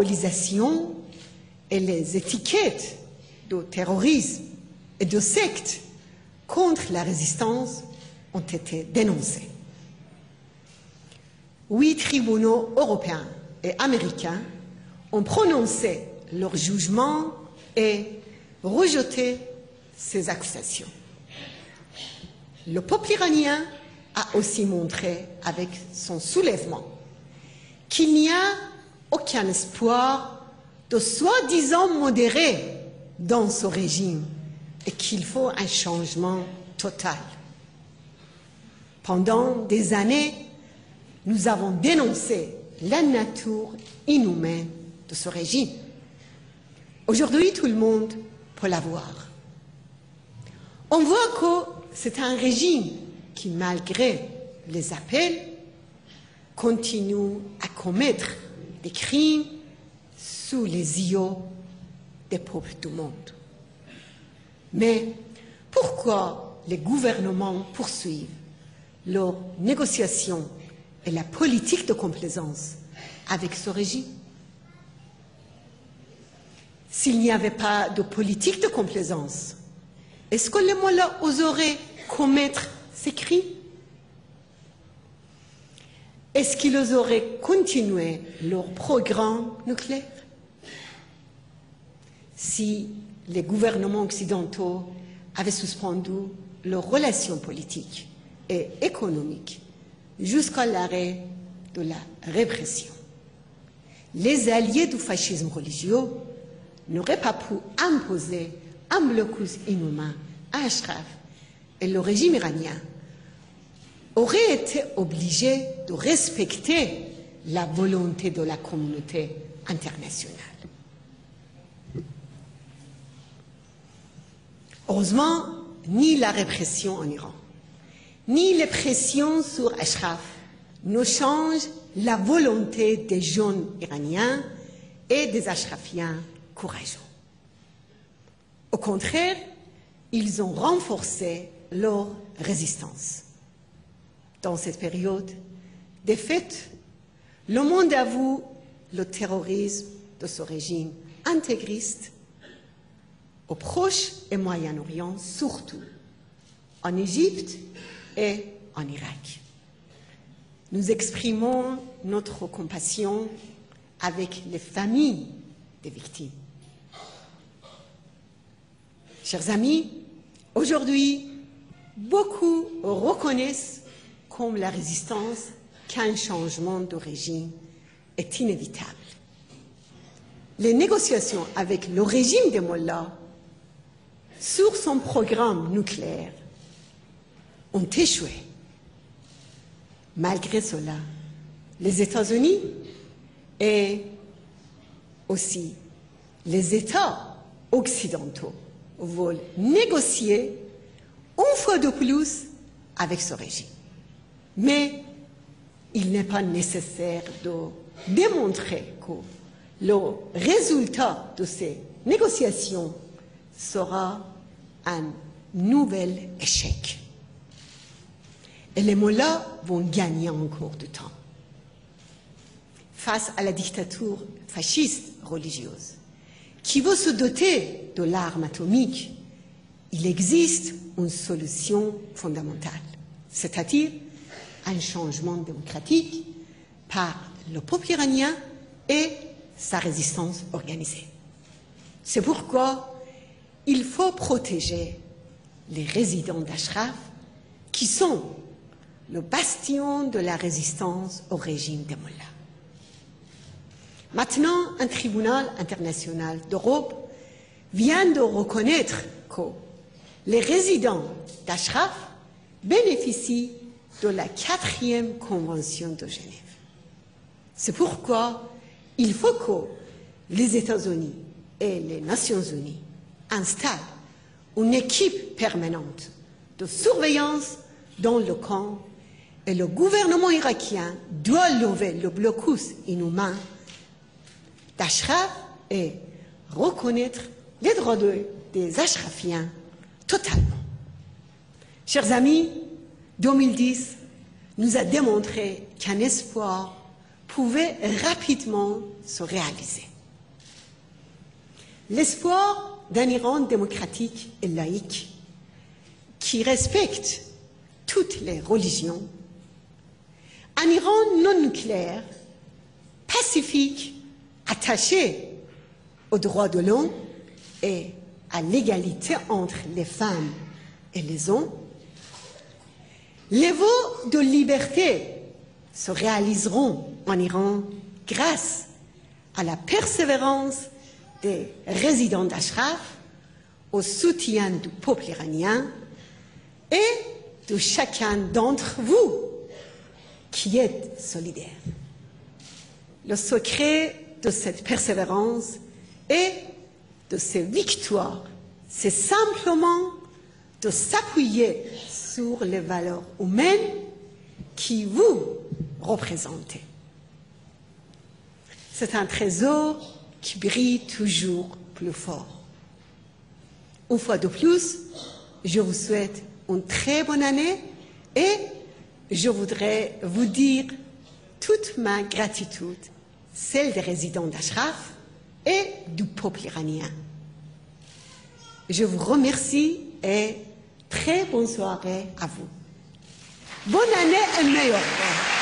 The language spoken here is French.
diabolisation et les étiquettes de terrorisme et de secte contre la résistance ont été dénoncées. 8 tribunaux européens et américains ont prononcé leur jugement et rejeté ces accusations. Le peuple iranien a aussi montré avec son soulèvement qu'il n'y a aucun espoir de soi-disant modéré dans ce régime et qu'il faut un changement total. Pendant des années, nous avons dénoncé la nature inhumaine de ce régime. Aujourd'hui, tout le monde peut la voir. On voit que c'est un régime qui, malgré les appels, continue à commettre des crimes sous les yeux des peuples du monde. Mais pourquoi les gouvernements poursuivent leurs négociations et la politique de complaisance avec ce régime? S'il n'y avait pas de politique de complaisance, est-ce que les mollahs oseraient commettre ces crimes? Est-ce qu'ils auraient continué leur programme nucléaire? Si les gouvernements occidentaux avaient suspendu leurs relations politiques et économiques jusqu'à l'arrêt de la répression, les alliés du fascisme religieux n'auraient pas pu imposer un blocus inhumain à Ashraf et le régime iranien aurait été obligé de respecter la volonté de la communauté internationale. Heureusement, ni la répression en Iran, ni les pressions sur Ashraf ne changent la volonté des jeunes iraniens et des Ashrafiens courageux. Au contraire, ils ont renforcé leur résistance. Dans cette période, de fait, le monde avoue le terrorisme de ce régime intégriste au Proche et Moyen-Orient, surtout en Égypte et en Irak. Nous exprimons notre compassion avec les familles des victimes. Chers amis, aujourd'hui, beaucoup reconnaissent comme la résistance qu'un changement de régime est inévitable. Les négociations avec le régime des mollahs sur son programme nucléaire ont échoué. Malgré cela, les États-Unis et aussi les États occidentaux veulent négocier une fois de plus avec ce régime. Mais il n'est pas nécessaire de démontrer que le résultat de ces négociations sera un nouvel échec. Et les mollahs vont gagner encore du temps. Face à la dictature fasciste religieuse, qui veut se doter de l'arme atomique, il existe une solution fondamentale, c'est-à-dire un changement démocratique par le peuple iranien et sa résistance organisée. C'est pourquoi il faut protéger les résidents d'Ashraf qui sont le bastion de la résistance au régime des mollahs. Maintenant, un tribunal international d'Europe vient de reconnaître que les résidents d'Ashraf bénéficient de la 4e Convention de Genève. C'est pourquoi il faut que les États-Unis et les Nations unies installent une équipe permanente de surveillance dans le camp et le gouvernement irakien doit lever le blocus inhumain d'Ashraf et reconnaître les droits des Ashrafiens totalement. Chers amis, 2010 nous a démontré qu'un espoir pouvait rapidement se réaliser. l'espoir d'un Iran démocratique et laïque qui respecte toutes les religions, un Iran non nucléaire, pacifique, attaché aux droits de l'homme et à l'égalité entre les femmes et les hommes. Les voeux de liberté se réaliseront en Iran grâce à la persévérance des résidents d'Ashraf, au soutien du peuple iranien et de chacun d'entre vous qui êtes solidaires. Le secret de cette persévérance et de ces victoires, c'est simplement de s'appuyer sur les valeurs humaines qui vous représentez. C'est un trésor qui brille toujours plus fort. Une fois de plus, je vous souhaite une très bonne année et je voudrais vous dire toute ma gratitude, celle des résidents d'Ashraf et du peuple iranien. Je vous remercie et très bonne soirée à vous. Bonne année et meilleure.